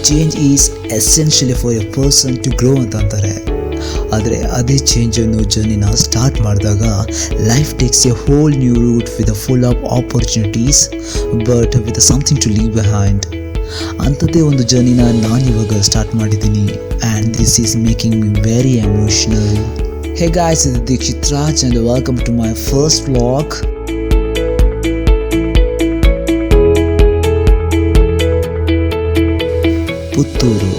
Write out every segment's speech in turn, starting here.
Change is essentially for a person to grow ಅಂತ ಅಂತಾರೆ. ಆದರೆ ಅದೇ ಚೇಂಜನ್ನು ಜರ್ನಿನ ಸ್ಟಾರ್ಟ್ ಮಾಡಿದಾಗ life takes a whole new route with full of opportunities but with something to leave behind. ಅಂಥದ್ದೇ ಒಂದು ಜರ್ನಿನ ನಾನಿವಾಗ ಸ್ಟಾರ್ಟ್ ಮಾಡಿದ್ದೀನಿ and this is making me very emotional. Hey guys, ಇದು Dikshit Raj and welcome to my first vlog. Putturu.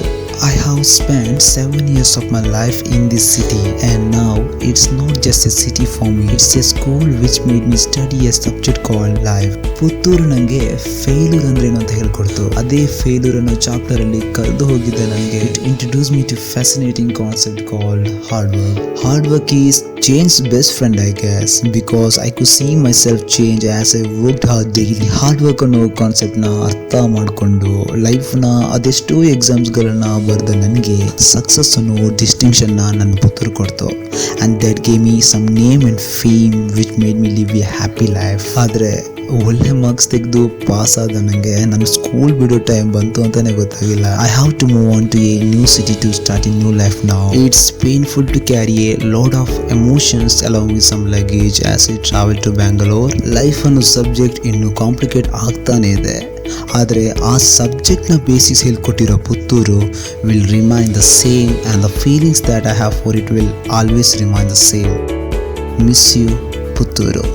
I have spent 7 years of my life in this city and now it's not just a city for me, it's a school which made me study a subject called life. Puttur ನನಗೆ failure ಅಂದ್ರೆ ಏನು ಅಂತ ಹೇಳ್ಕೊಡ್ತು. ಅದೇ failure ಅನ್ನೋ chapter ಅಲ್ಲಿ ಕಳೆದು ಹೋಗಿದ್ದೆ ನನಗೆ. It introduce me to fascinating concept called hard work. Hard work is change's best friend, I guess, because I could see myself change as I worked hard daily. Hard work ಅನ್ನೋ ಕಾನ್ಸೆಪ್ಟ್ನ ಅರ್ಥ ಮಾಡಿಕೊಂಡು ಲೈಫ್ನ ಅದೆಷ್ಟೋ ಎಕ್ಸಾಮ್ಸ್ಗಳನ್ನ ಬರೆದ ನನಗೆ ಸಕ್ಸಸ್ ಅನ್ನೋ ಡಿಸ್ಟಿಂಕ್ಷನ್ನ ನನ್ನ ಪುತ್ತೂರು ಕೊಡ್ತು. And that gave me some name and fame which made me live a happy life. ಆದರೆ ಒಳ್ಳೆ ಮಾರ್ಕ್ಸ್ ತೆಗೆದು ಪಾಸ್ ಆದ ನನಗೆ ನನ್ನ ಸ್ಕೂಲ್ ಬಿಡೋ ಟೈಮ್ ಬಂತು ಅಂತಾನೆ ಗೊತ್ತಾಗಿಲ್ಲ. I have to move on to a new city to start a new life now. It's painful to carry a lot of emotions along with some luggage as I travel to Bangalore. Life ಅನ್ನೋ subject ಇನ್ನು complicate ಆಗ್ತಾನೆ ಇದೆ. ಆದರೆ ಆ ಸಬ್ಜೆಕ್ಟ್ನ basis ಹೇಳ್ಕೊಟ್ಟಿರೋ Puttur will remain the same and the feelings that I have for it will always remain the same. Miss you Puttur.